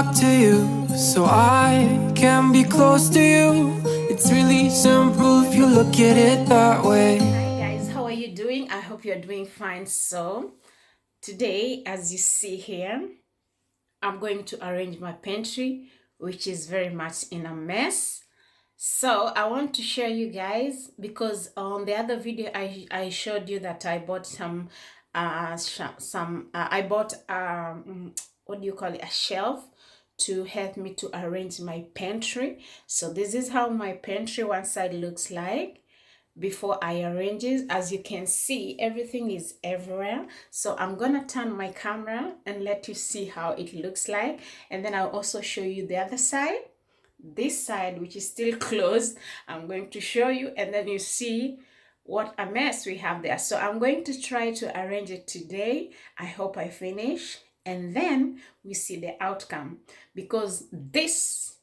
talk to you so I can be close to you. It's really simple if you look at it that way. Hi guys, how are you doing? I hope you're doing fine. So today, as you see here, I'm going to arrange my pantry, which is very much in a mess. So I want to share you guys because on the other video I showed you that I bought I bought what do you call it, a shelf to help me to arrange my pantry. So this is how my pantry one side looks like before I arrange it. As you can see, everything is everywhere. So I'm gonna turn my camera and let you see how it looks like, and then I'll also show you the other side. This side, which is still closed, I'm going to show you, and then you see what a mess we have there. So I'm going to try to arrange it today. I hope I finish, and then we see the outcome, because this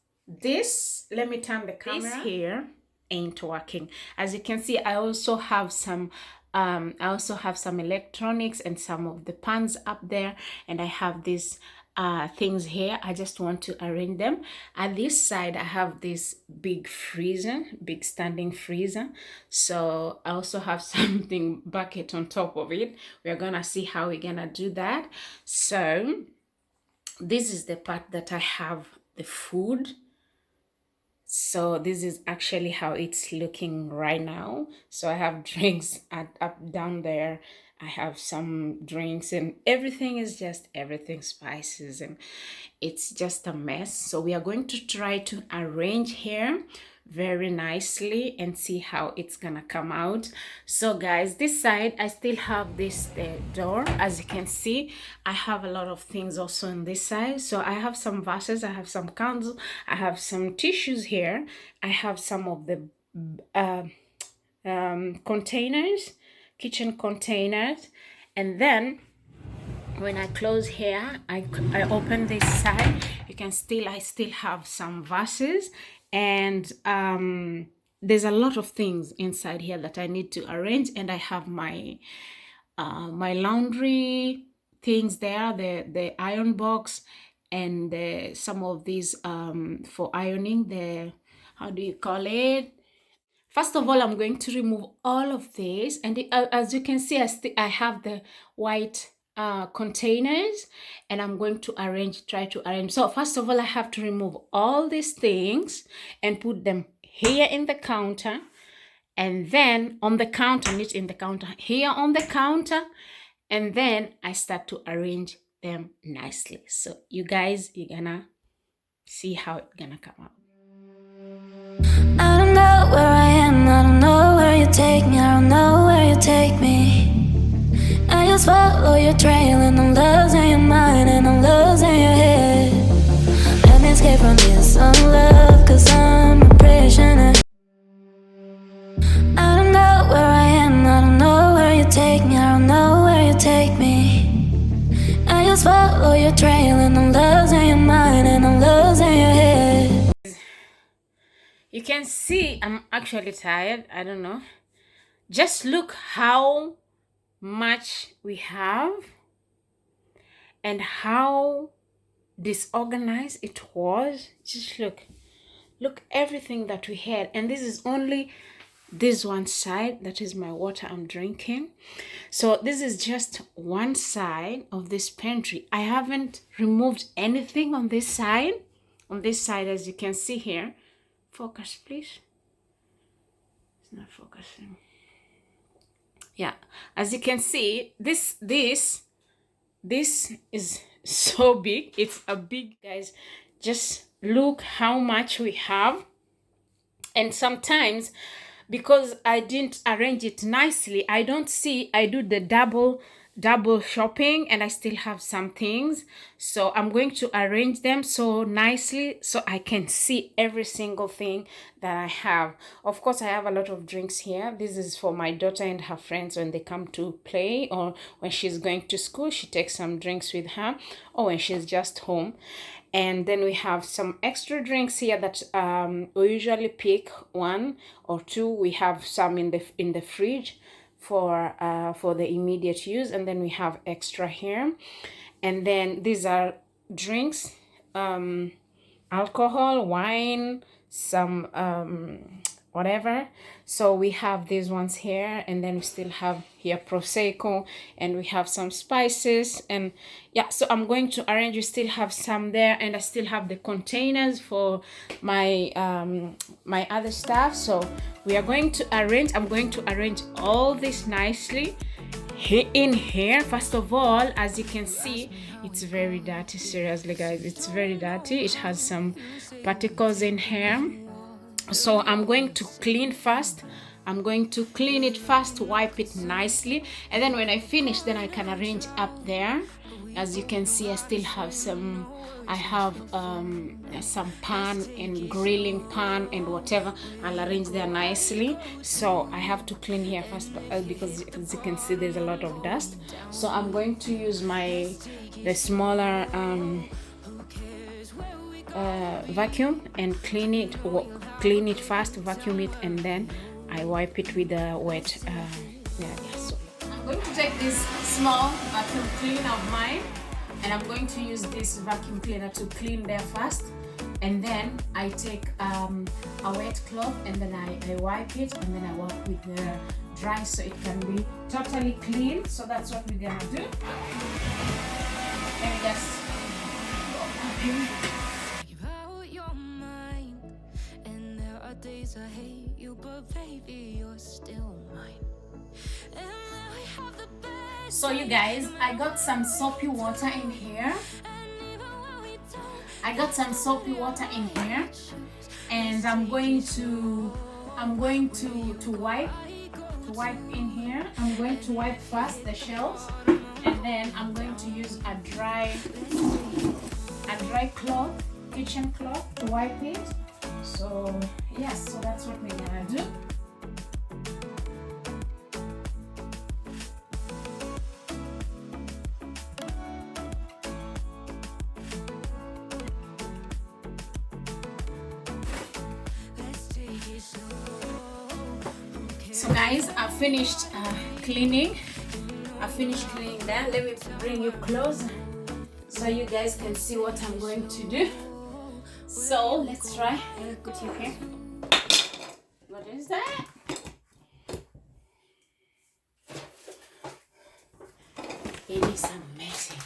let me turn the camera. This here ain't working. As you can see, I also have some electronics and some of the pans up there, and I have these things here. I just want to arrange them. At this side I have this big freezer, big standing freezer, so I also have something bucket on top of it. We're gonna see how we're gonna do that. So this is the part that I have the food. So this is actually how it's looking right now. So I have drinks up down there. I have some drinks, and everything spices, and it's just a mess. So we are going to try to arrange here very nicely and see how it's gonna come out. So guys, this side I still have this door. As you can see, I have a lot of things also on this side. So I have some vases, I have some candles, I have some tissues here, I have some of the containers, kitchen containers, and then when I close here, I open this side, you can I still have some vases, and there's a lot of things inside here that I need to arrange. And I have my my laundry things there, the iron box, and some of these for ironing, the, how do you call it? First of all, I'm going to remove all of this, and as you can see, I have the white containers, and I'm going to try to arrange. So first of all, I have to remove all these things and put them here in the counter, and then on the counter, not in the counter, here on the counter, and then I start to arrange them nicely. So you guys, you're gonna see how it's gonna come out. I don't know where I am, I don't know where you take me, I don't know where you take me. I just follow your trail, and I'm losing your mind, and I'm losing your head. Let me escape from this love, cause I'm a prisoner. I don't know where I am, I don't know where you take me, I don't know where you take me. I just follow your trail, and I'm losing your mind, and I'm losing your head. You can see I'm actually tired. I don't know. Just look how much we have and how disorganized it was. Just look everything that we had, and this is only this one side. That is my water I'm drinking. So this is just one side of this pantry. I haven't removed anything on this side. On this side, as you can see here, focus please. It's not focusing. Yeah, as you can see, this is so big. It's a big, guys, just look how much we have. And sometimes, because I didn't arrange it nicely, I don't see, I do the double shopping, and I still have some things. So I'm going to arrange them so nicely so I can see every single thing that I have. Of course, I have a lot of drinks here. This is for my daughter and her friends when they come to play, or when she's going to school, she takes some drinks with her, or when she's just home. And then we have some extra drinks here that we usually pick one or two. We have some in the fridge for the immediate use, and then we have extra here. And then these are drinks alcohol, wine, some whatever. So we have these ones here, and then we still have here prosecco, and we have some spices, and yeah, so I'm going to arrange. We still have some there, and I still have the containers for my my other stuff. So we are going to arrange. I'm going to arrange all this nicely in here. First of all, as you can see, it's very dirty. Seriously guys, it's very dirty. It has some particles in here, so I'm going to clean first. I'm going to clean it first, wipe it nicely, and then when I finish, then I can arrange up there. As you can see, I still have some, I have some pan and grilling pan and whatever. I'll arrange there nicely. So I have to clean here first, because as you can see, there's a lot of dust. So I'm going to use the smaller vacuum and clean it first, vacuum it, and then I wipe it with a wet so I'm going to take this small vacuum cleaner of mine, and I'm going to use this vacuum cleaner to clean there first, and then I take a wet cloth, and then I wipe it, and then I wipe with the dry, so it can be totally clean. So that's what we're gonna do. Let me just days I hate you, but baby, you're still mine. And now we have the best. So you guys, I got some soapy water in here. I got some soapy water in here, and I'm going to wipe in here. I'm going to wipe first the shelves, and then I'm going to use a dry cloth, kitchen cloth, to wipe it. So yes, so that's what we're gonna do. So guys, I finished cleaning. That. Let me bring you close so you guys can see what I'm going to do. So let's try. Let me put you here. What is that? It is amazing.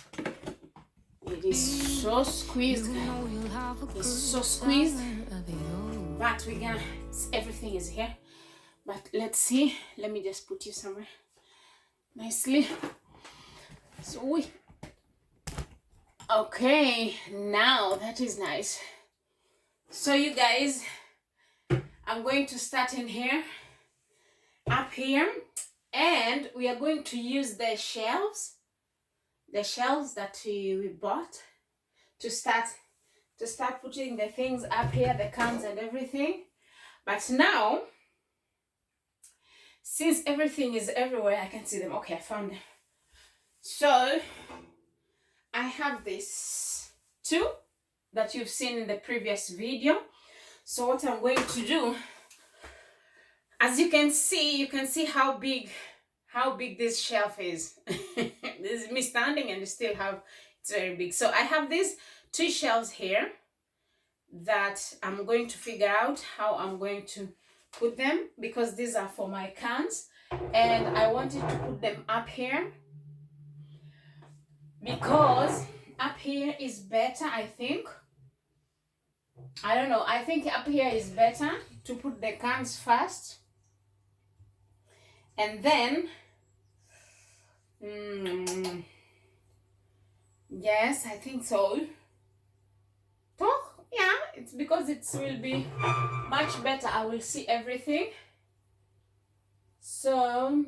It is so squeezed, guys. It's so squeezed. But we're gonna, everything is here. But let's see. Let me just put you somewhere nicely. So okay, now that is nice. So you guys, I'm going to start in here, up here, and we are going to use the shelves that we bought to start putting the things up here, the cans and everything. But now, since everything is everywhere, I can see them. Okay, I found them. So I have this too that you've seen in the previous video. So what I'm going to do, as you can see how big this shelf is. This is me standing, and it's very big. So I have these 2 shelves here that I'm going to figure out how I'm going to put them, because these are for my cans, and I wanted to put them up here because up here is better, I think. I don't know, I think up here is better to put the cans first, and then yes, I think so. Yeah, it's because it will be much better. I will see everything. So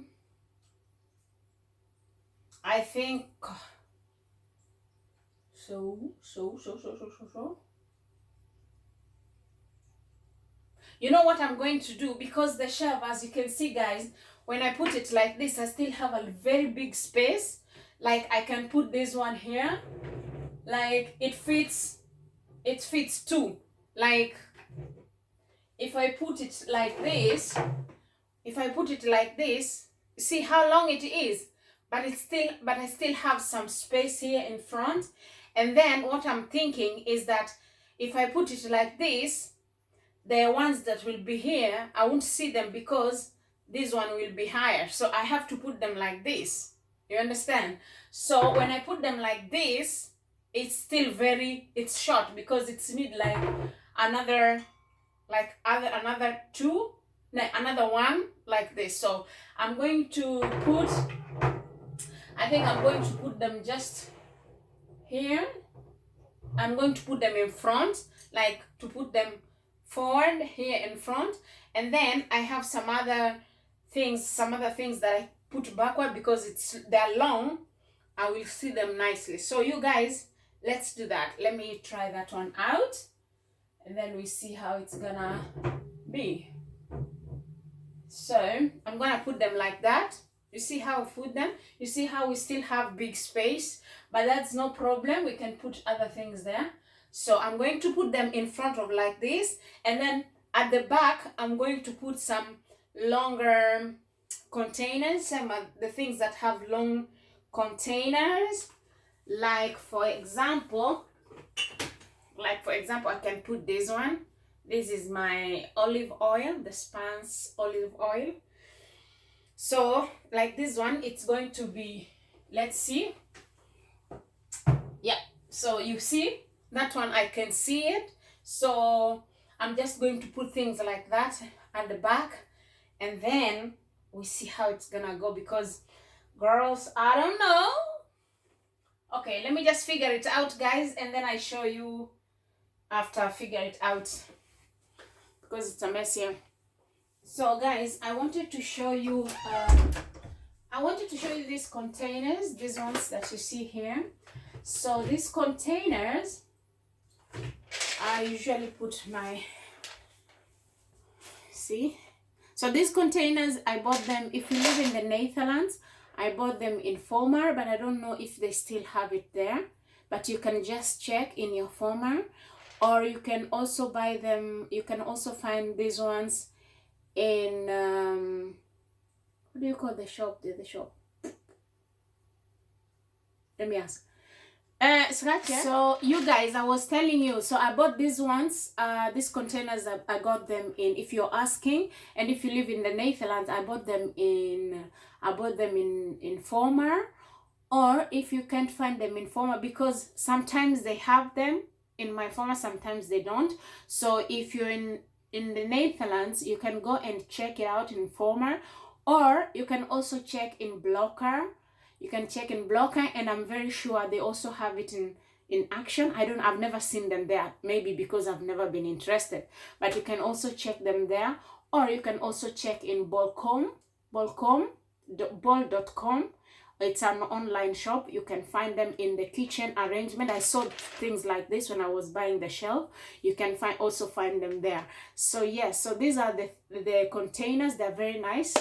I think so. You know what I'm going to do? Because the shelf, as you can see guys, when I put it like this, I still have a very big space. Like I can put this one here. Like it fits 2. Like if I put it like this, see how long it is, but I still have some space here in front, And then what I'm thinking is that if I put it like this, the ones that will be here, I won't see them because this one will be higher. So I have to put them like this. You understand? So when I put them like this, it's still it's short because it's need like another two, another one like this. So I'm going to put, I think I'm going to put them just here. I'm going to put them in front, like to put them forward here in front, and then I have some other things that I put backward because they're long. I will see them nicely. So you guys, let's do that. Let me try that one out, and then we see how it's gonna be. So I'm gonna put them like that. You see how I put them? You see how we still have big space, but that's no problem. We can put other things there. So I'm going to put them in front of like this, and then at the back I'm going to put some longer containers, some of the things that have long containers, like for example I can put this one. This is my olive oil, the Spans olive oil. So like this one, it's going to be, let's see, yeah, so you see that one, I can see it. So I'm just going to put things like that at the back, and then we see how it's gonna go, because girls, I don't know. Okay, let me just figure it out, guys, and then I show you after I figure it out, because it's a mess here. So guys, I wanted to show you these containers, these ones that you see here. So these containers, I usually put so these containers, I bought them, if you live in the Netherlands, I bought them in Former, but I don't know if they still have it there, but you can just check in your Former, or you can also buy them, you can also find these ones in what do you call the shop? The shop, let me ask. So you guys, I was telling you, so I bought these ones, these containers that I got them in, if you're asking, and if you live in the Netherlands, I bought them in Former, or if you can't find them in Former, because sometimes they have them in my Former, sometimes they don't. So if you're in the Netherlands, you can go and check it out in Former, or you can also check in Blokker. You can check in Blokker, and I'm very sure they also have it in Action. I've never seen them there, maybe because I've never been interested, but you can also check them there, or you can also check in bol.com. It's an online shop. You can find them in the kitchen arrangement. I saw things like this when I was buying the shelf. You can also find them there. So yes, so these are the containers. They're very nice.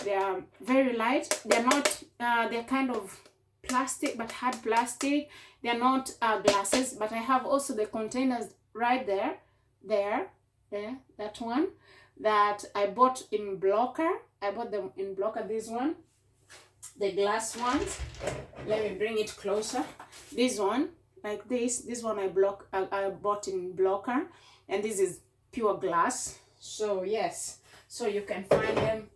They are very light. They're not they're kind of plastic, but hard plastic. They're not glasses, but I have also the containers right there, that one that I bought in Blokker. I bought them in Blokker, this one, the glass ones. Let me bring it closer. This one, like this one I bought in Blokker, and this is pure glass. So yes, so you can find them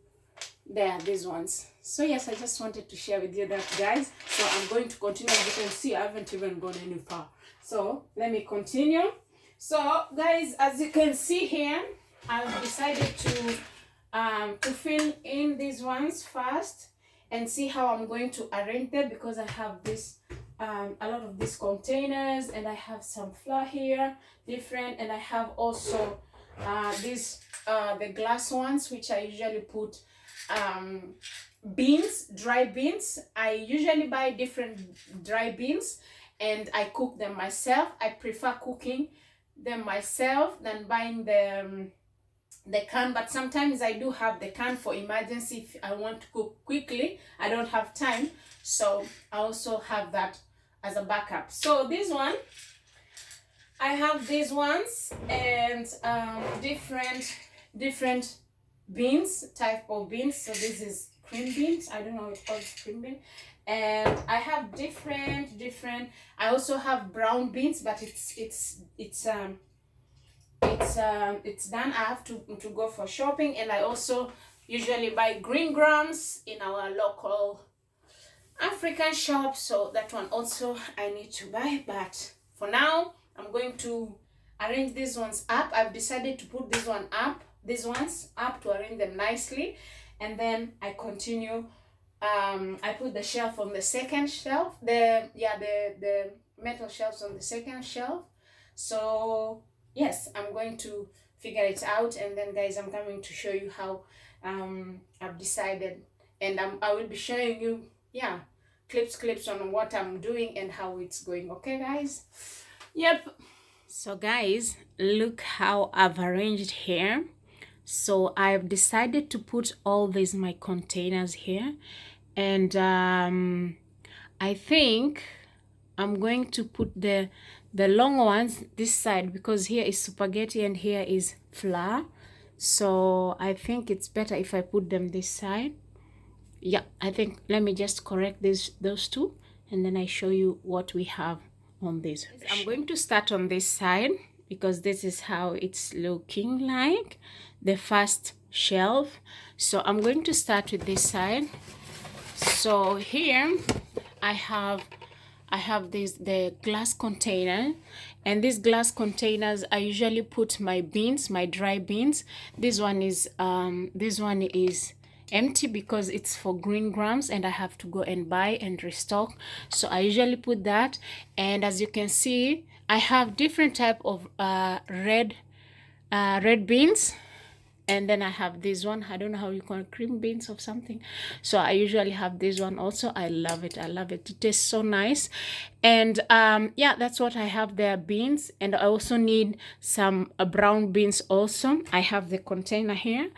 there, these ones. So yes, I just wanted to share with you that, guys. So I'm going to continue. As you can see, I haven't even gone any far. So let me continue. So guys, as you can see here, I've decided to fill in these ones first and see how I'm going to arrange them, because I have this a lot of these containers, and I have some flour here different, and I have also these the glass ones, which I usually put beans, dry beans. I usually buy different dry beans and I cook them myself. I prefer cooking them myself than buying the can, but sometimes I do have the can for emergency if I want to cook quickly. I don't have time, so I also have that as a backup. So this one, I have these ones, and different beans, type of beans. So this is cream beans. I don't know if it's called cream bean. And I have different. I also have brown beans, but it's done. I have to go for shopping, and I also usually buy green grams in our local African shop. So that one also I need to buy. But for now, I'm going to arrange these ones up. I've decided to put these ones up to arrange them nicely, and then I continue. I put the shelf on the second shelf. The metal shelves on the second shelf. So yes, I'm going to figure it out, and then guys, I'm coming to show you how I've decided, and I will be showing you clips on what I'm doing and how it's going. Okay guys? Yep. So guys, look how I've arranged here. So I've decided to put all these my containers here, and I think I'm going to put the long ones this side, because here is spaghetti and here is flour. So I think it's better if I put them this side. Yeah, I think let me just correct those two, and then I show you what we have on this. I'm going to start on this side because this is how it's looking like, the first shelf. So I'm going to start with this side. So here I have the glass container, and these glass containers I usually put my beans, my dry beans. This one is empty because it's for green grams and I have to go and buy and restock. So I usually put that, and as you can see, I have different type of red beans. And then I have this one, I don't know how you call it, cream beans or something. So I usually have this one also. I love it. It tastes so nice. And yeah, that's what I have there, beans. And I also need some brown beans also. I have the container here.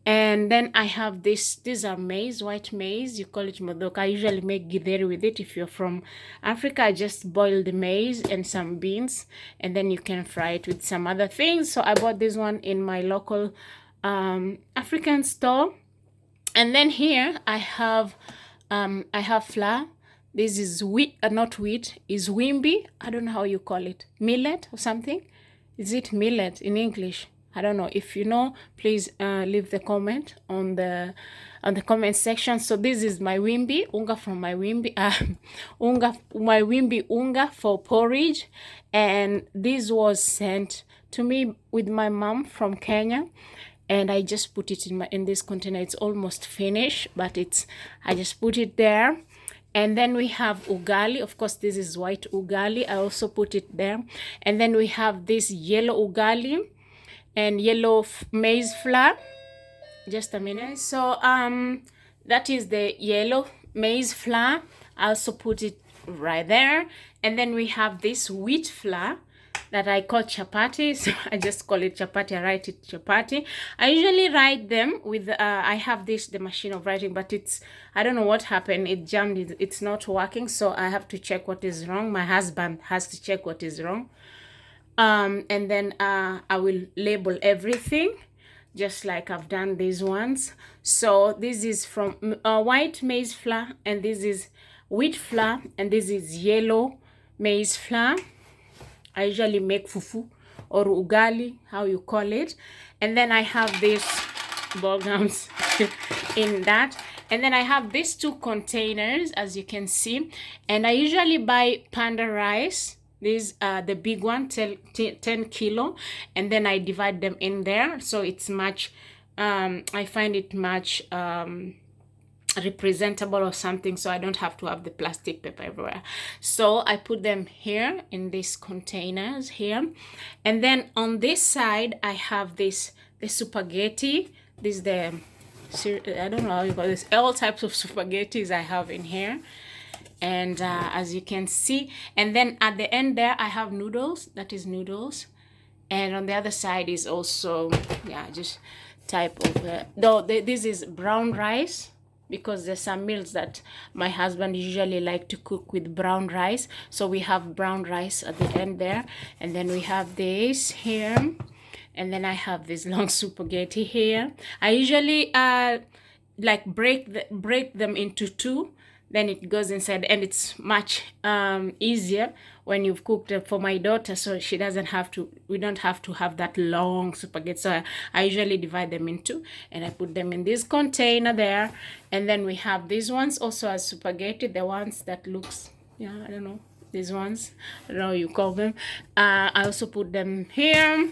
And then I have these are maize, white maize. You call it modoka. I usually make githeri with it. If you're from Africa, I just boil the maize and some beans, and then you can fry it with some other things. So I bought this one in my local African store. And then here I have flour. This is wheat, not wheat, is wimbi. I don't know how you call it, millet or something. Is it millet in English? I don't know. If you know, please leave the comment on the comment section. So this is my wimbi unga from my wimbi my wimbi unga for porridge, and this was sent to me with my mom from Kenya. And I just put it in this container. It's almost finished, but I just put it there. And then we have ugali. Of course, this is white ugali. I also put it there. And then we have this yellow ugali and yellow maize flour. Just a minute. So that is the yellow maize flour. I also put it right there. And then we have this wheat flour that I call chapati. So I just call it chapati. I write it chapati. I usually write them with I have the machine of writing, but I don't know what happened. It jammed. It's not working, so I have to check what is wrong. My husband has to check what is wrong. And then I will label everything just like I've done these ones. So this is from white maize flour, and this is wheat flour, and this is yellow maize flour. I usually make fufu or ugali, how you call it. And then I have these ballgums in that. And then I have these two containers, as you can see. And I usually buy panda rice. These are the big one, 10 kilo. And then I divide them in there. So it's much, I find it much representable or something, so I don't have to have the plastic paper everywhere. So I put them here in these containers here. And then on this side I have the spaghetti. This is I don't know how you call this, all types of spaghettis I have in here. And as you can see, and then at the end there I have noodles. That is noodles. And on the other side is also just type of this is brown rice, because there's some meals that my husband usually like to cook with brown rice. So we have brown rice at the end there. And then we have this here. And then I have this long spaghetti here. I usually like break them into two, then it goes inside, and it's much easier when you've cooked it for my daughter, so she doesn't have to, we don't have to have that long spaghetti. So I usually divide them into, and I put them in this container there. And then we have these ones also as spaghetti, the ones that looks, yeah, I don't know, these ones, I don't know what you call them. I also put them here.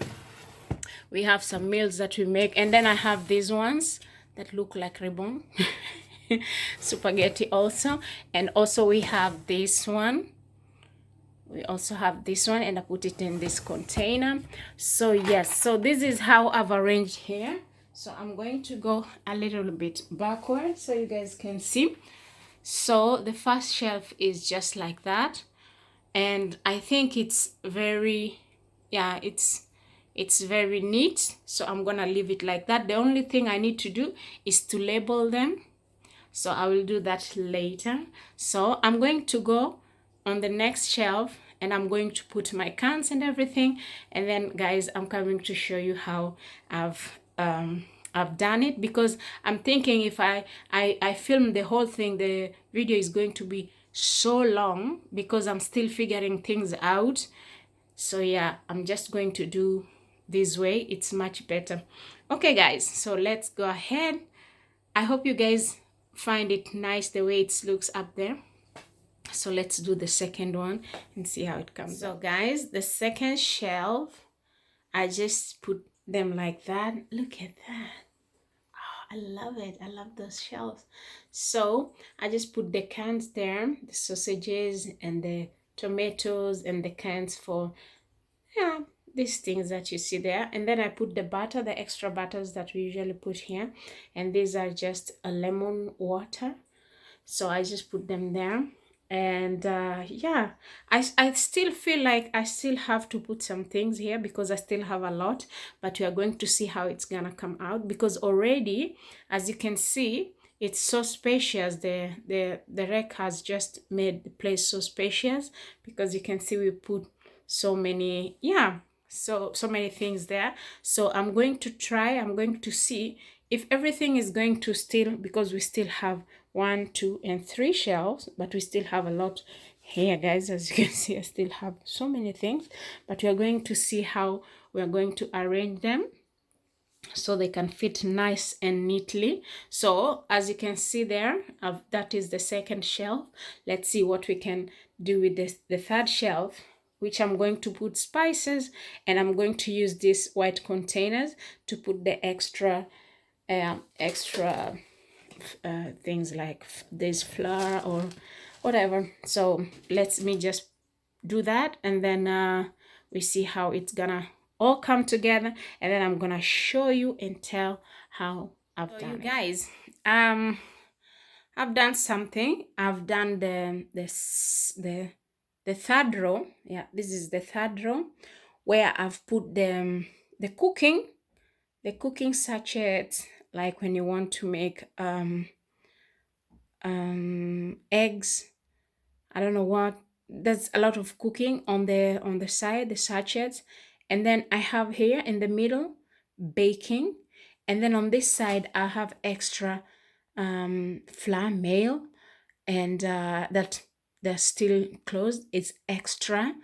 We have some meals that we make, and then I have these ones that look like ribbon spaghetti also. And also we have this one, we also have this one, and I put it in this container. So yes, so this is how I've arranged here. So I'm going to go a little bit backward so you guys can see. So the first shelf is just like that, and I think it's very, yeah, it's very neat. So I'm gonna leave it like that. The only thing I need to do is to label them, so I will do that later. So I'm going to go on the next shelf, and I'm going to put my cans and everything, and then guys, I'm coming to show you how I've done it, because I'm thinking if I film the whole thing, the video is going to be so long because I'm still figuring things out. So yeah, I'm just going to do this way, it's much better. Okay guys, so let's go ahead. I hope you guys find it nice the way it looks up there. So let's do the second one and see how it comes. So guys, the second shelf, I just put them like that. Look at that. I love it. I love those shelves. So I just put the cans there, the sausages and the tomatoes and the cans for, yeah, these things that you see there. And then I put the butter, the extra butters that we usually put here. And these are just a lemon water. So I just put them there. And yeah, I still feel like I still have to put some things here because I still have a lot, but we are going to see how it's gonna come out, because already, as you can see, it's so spacious. The rack has just made the place so spacious, because you can see we put so many, yeah, so many things there. So I'm going to see if everything is going to still, because we still have 1, 2, and 3 shelves, but we still have a lot here guys. As you can see, I still have so many things, but we are going to see how we are going to arrange them so they can fit nice and neatly. So as you can see there, that is the second shelf. Let's see what we can do with the third shelf, which I'm going to put spices, and I'm going to use these white containers to put the extra things like this flour or whatever. So let me just do that, and then we see how it's gonna all come together, and then I'm gonna show you and tell how I've done it. Guys, I've done something. I've done the third row. Yeah, this is the third row where I've put the cooking sachets, like when you want to make eggs, I don't know what, that's a lot of cooking on the side, the sachets. And then I have here in the middle baking, and then on this side I have extra flour meal, and that they're still closed. It's extra,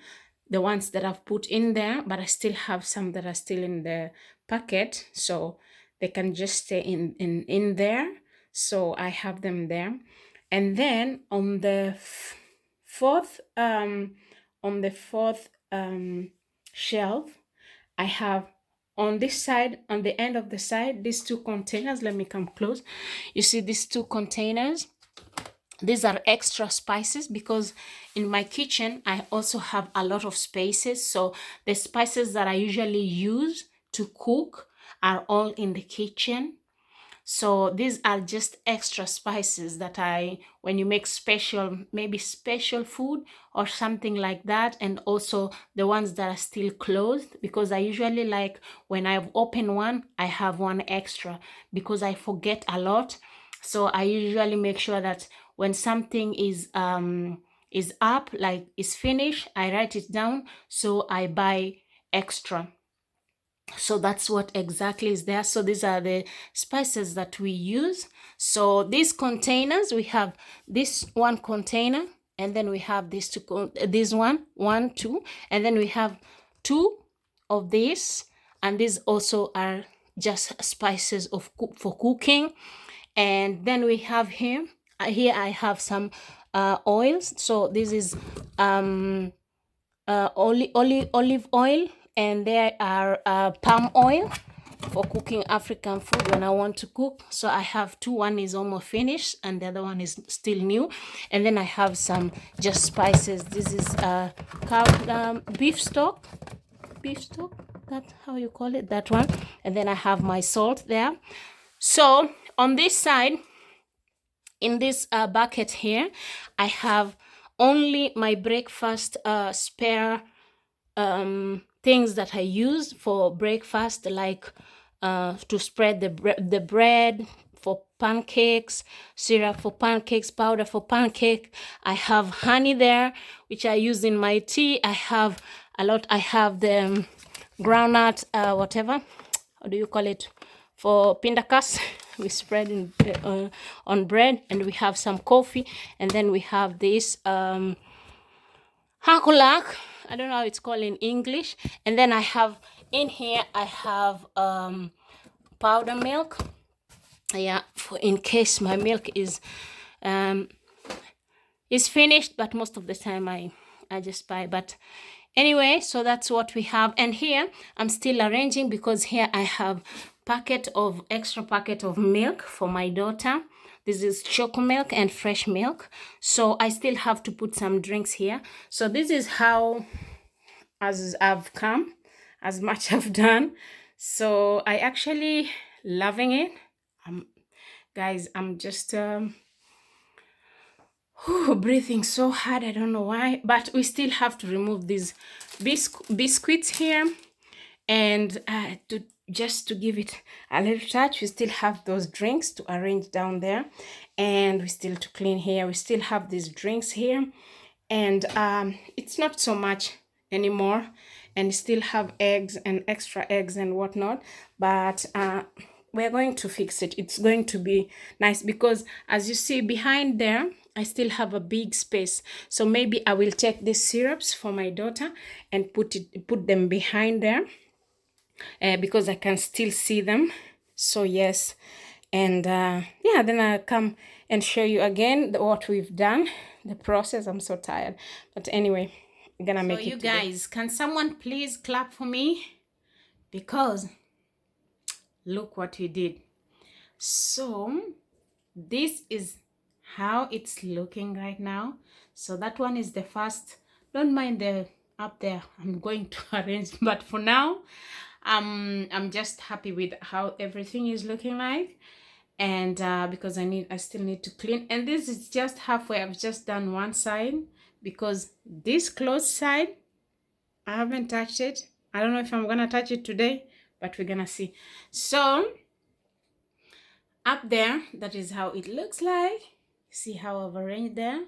the ones that I've put in there, but I still have some that are still in the packet, so they can just stay in there. So I have them there. And then on the fourth shelf, I have on this side, on the end of the side, these 2 containers. Let me come close. You see these 2 containers? These are extra spices, because in my kitchen I also have a lot of spaces. So the spices that I usually use to cook are all in the kitchen. So these are just extra spices that when you make maybe special food or something like that, and also the ones that are still closed, because I usually, like, when I've opened one, I have one extra because I forget a lot. So I usually make sure that when something is up, like is finished, I write it down, so I buy extra. So that's what exactly is there. So these are the spices that we use. So these containers, we have this one container, and then we have this one, two, and then we have two of these, and these also are just spices for cooking. And then we have here I have some oils. So this is olive oil, and there are palm oil for cooking African food when I want to cook. So I have two. One is almost finished and the other one is still new. And then I have some just spices. This is beef stock. That's how you call it, that one. And then I have my salt there. So on this side, in this bucket here, I have only my breakfast spare things that I use for breakfast, like to spread the bread, for pancakes, syrup for pancakes, powder for pancake. I have honey there, which I use in my tea. I have a lot. I have the groundnut, whatever, how do you call it, for pindakas. We spread on bread, and we have some coffee, and then we have this hakulak. I don't know how it's called in English. And then I have in here, I have powder milk. Yeah, in case my milk is finished, but most of the time I just buy. But anyway, so that's what we have. And here I'm still arranging, because here I have extra packet of milk for my daughter. This is chocolate milk and fresh milk. So I still have to put some drinks here. So this is how as I've come, as much I've done. So I actually loving it. Guys, I'm just breathing so hard. I don't know why, but we still have to remove these biscuits here, and just to give it a little touch. We still have those drinks to arrange down there, and we still to clean here. We still have these drinks here, and it's not so much anymore, and still have eggs and extra eggs and whatnot, but we're going to fix it. It's going to be nice, because as you see behind there, I still have a big space. So maybe I will take these syrups for my daughter and put them behind there, because I can still see them. So yes, and yeah, then I'll come and show you again what we've done, the process. I'm so tired, but anyway, I'm gonna make it. So you guys, can someone please clap for me? Because look what we did. So this is how it's looking right now. So that one is the first. Don't mind the up there, I'm going to arrange, but for now I'm just happy with how everything is looking like. And because I still need to clean, and this is just halfway. I've just done one side, because this closed side I haven't touched it. I don't know if I'm gonna touch it today, but we're gonna see. So up there, that is how it looks like. See how I've arranged there.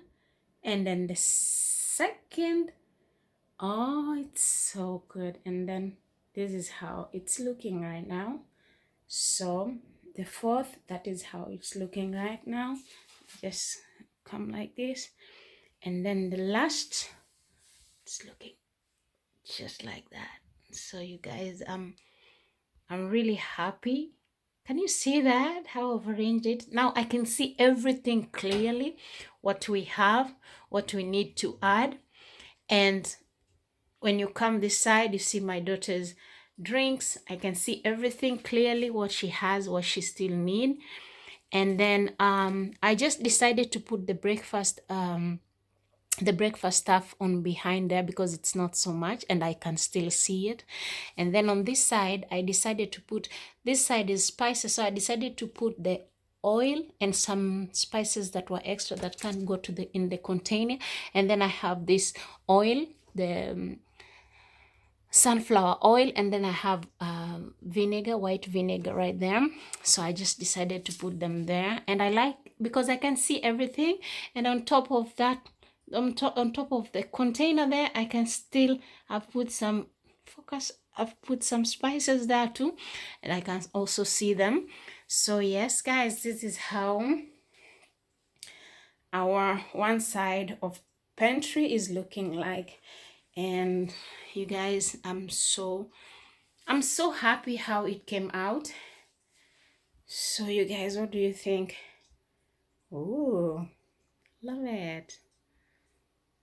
And then the second, oh, it's so good. And then this is how it's looking right now. So the fourth, that is how it's looking right now. Just come like this. And then the last, it's looking just like that. So you guys, I'm really happy. Can you see that, how I've arranged it? Now I can see everything clearly, what we have, what we need to add. And when you come this side, you see my daughter's drinks. I can see everything clearly, what she has, what she still need. And then I just decided to put the breakfast stuff on behind there, because it's not so much and I can still see it. And then on this side, I decided to put, this side is spices, so I decided to put the oil and some spices that were extra that can go to in the container. And then I have this oil, the sunflower oil, and then I have vinegar, white vinegar right there. So I just decided to put them there, and I like, because I can see everything. And on top of that, on top of the container there, I can still have put some, focus, I've put some spices there too, and I can also see them. So yes guys, this is how our one side of pantry is looking like. And you guys, I'm so happy how it came out. So you guys, what do you think? Oh, love it.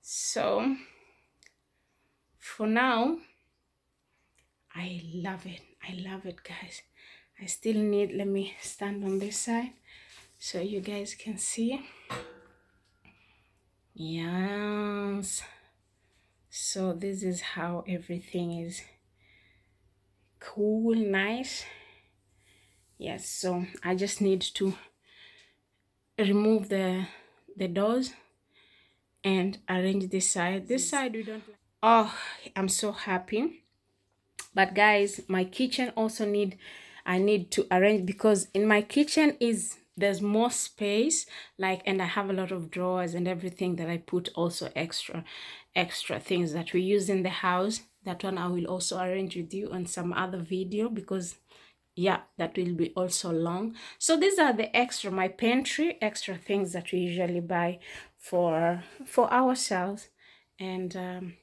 So for now, I love it. I love it, guys. I still need, let me stand on this side so you guys can see. Yes. So this is how everything is cool, nice. Yes, so I just need to remove the doors and arrange this side. This side we don't like. Oh, I'm so happy. But guys, my kitchen also I need to arrange, because in my kitchen there's more space, like, and I have a lot of drawers and everything that I put also extra things that we use in the house. That one I will also arrange with you on some other video, because yeah, that will be also long. So these are the extra, my pantry extra things that we usually buy for ourselves. And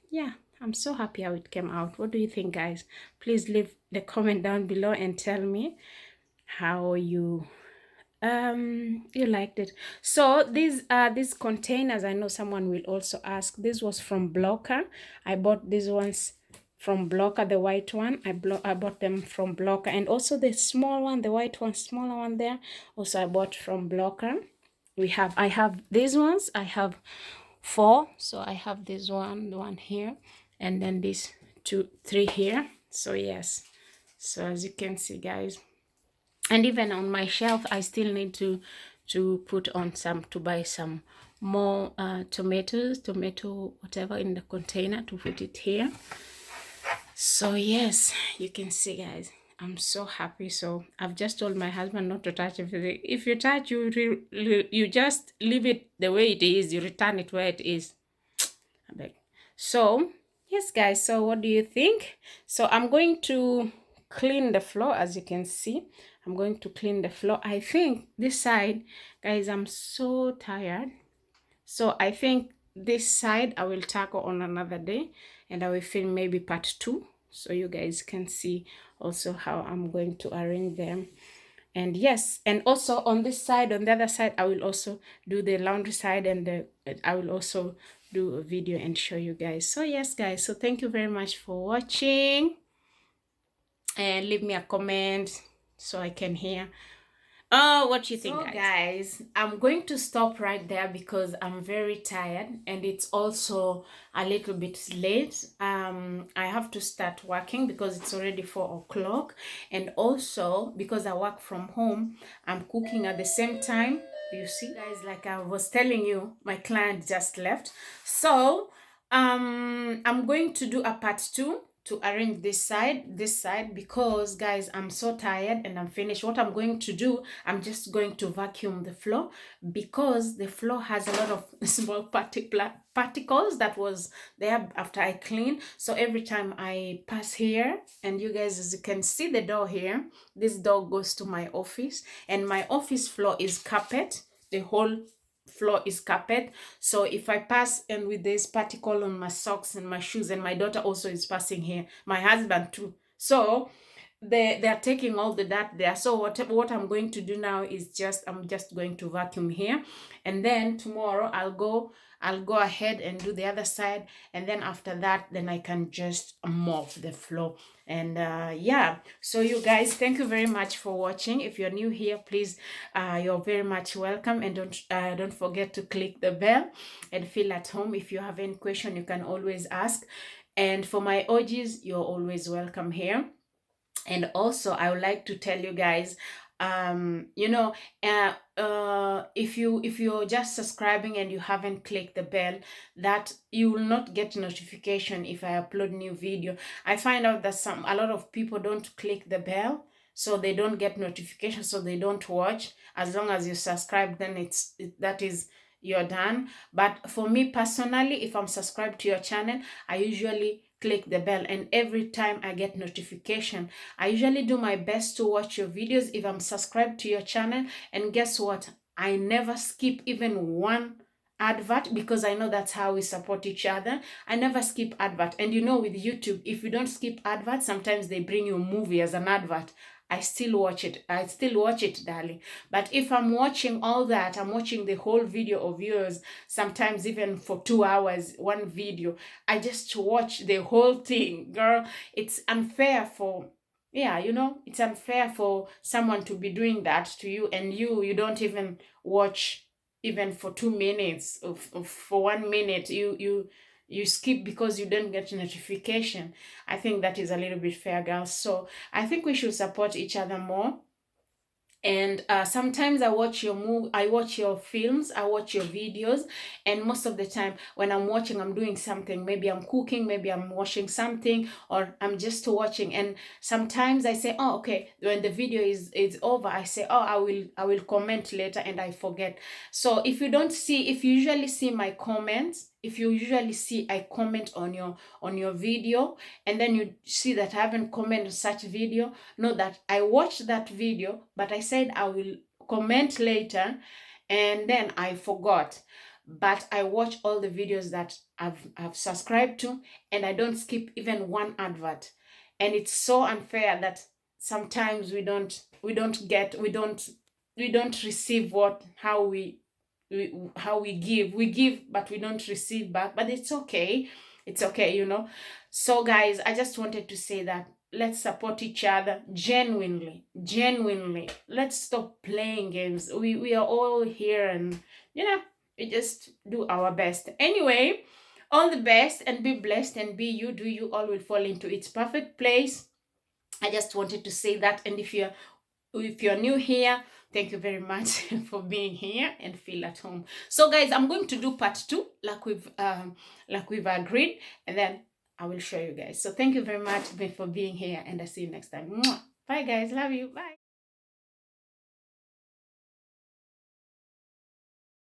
yeah, I'm so happy how it came out. What do you think, guys? Please leave the comment down below and tell me how you liked it. So these containers, I know someone will also ask, this was from Blocker. I bought these ones from Blocker, the white one. I bought them from Blocker, and also the small one, the white one, smaller one there, also I bought from Blocker. I have these ones. I have 4, so I have this one, the one here, and then these 2 3 here. So yes, so as you can see, guys, and even on my shelf I still need to put on to buy some more tomato whatever in the container to put it here. So yes, you can see, guys, I'm so happy. So I've just told my husband not to touch everything. If you touch, you just leave it the way it is, you return it where it is. I beg. So yes guys, so what do you think? So I'm going to clean the floor. As you can see, I'm going to clean the floor. I think this side, guys, I'm so tired, so I think this side I will tackle on another day, and I will film maybe part 2, so you guys can see also how I'm going to arrange them. And yes, and also on this side, on the other side, I will also do the laundry side, and I will also do a video and show you guys. So yes guys, so thank you very much for watching, and leave me a comment so I can hear what you think. So guys, I'm going to stop right there because I'm very tired, and it's also a little bit late. I have to start working because it's already 4 o'clock, and also because I work from home, I'm cooking at the same time. You see guys, like I was telling you, my client just left. So I'm going to do a part 2 to arrange this side, because guys, I'm so tired and I'm finished. What I'm going to do, I'm just going to vacuum the floor, because the floor has a lot of small particles that was there after I clean. So every time I pass here, and you guys, as you can see the door here, this door goes to my office, and my office floor is carpet. The whole floor is carpet. So if I pass, and with this particle on my socks and my shoes, and my daughter also is passing here, my husband too, so they're taking all the dirt there. So what I'm going to do now is I'm just going to vacuum here, and then tomorrow I'll go ahead and do the other side, and then after that, then I can just mop the floor. And yeah, so you guys, thank you very much for watching. If you're new here, please, you're very much welcome, and don't forget to click the bell and feel at home. If you have any question, you can always ask, and for my OGs, you're always welcome here. And also I would like to tell you guys, if you're just subscribing and you haven't clicked the bell, that you will not get notification if I upload new video. I find out that a lot of people don't click the bell, so they don't get notification, so they don't watch. As long as you subscribe, then that is, you're done. But for me personally, if I'm subscribed to your channel, I usually click the bell, and every time I get notification. I usually do my best to watch your videos if I'm subscribed to your channel, and guess what, I never skip even one advert, because I know that's how we support each other. I never skip advert. And you know, with YouTube, if you don't skip advert, sometimes they bring you a movie as an advert. I still watch it, darling. But if I'm watching all that, I'm watching the whole video of yours, sometimes even for 2 hours, one video, I just watch the whole thing. Girl, it's unfair for, yeah, you know, it's unfair for someone to be doing that to you, and you don't even watch even for 2 minutes, of for 1 minute, you skip because you don't get notification. I think that is a little bit fair, girls. So I think we should support each other more. And sometimes I watch your films, I watch your videos, and most of the time when I'm watching, I'm doing something. Maybe I'm cooking, maybe I'm washing something, or I'm just watching. And sometimes I say, oh, okay, when the video is over, I say, oh, I will comment later, and I forget. So if you usually see my comments, if you usually see I comment on your video, and then you see that I haven't commented such video, know that I watched that video, but I said I will comment later, and then I forgot. But I watch all the videos that I've subscribed to, and I don't skip even one advert. And it's so unfair that sometimes we don't receive how we give, but we don't receive back. But it's okay, you know. So guys, I just wanted to say that let's support each other genuinely. Let's stop playing games. We are all here, and you know, we just do our best. Anyway, all the best, and be blessed, and be you. Do you, all will fall into its perfect place. I just wanted to say that. And if you're new here, thank you very much for being here, and feel at home. So guys, I'm going to do part 2, like we've agreed, and then I will show you guys. So thank you very much for being here, and I'll see you next time. Mwah. Bye guys, love you, bye.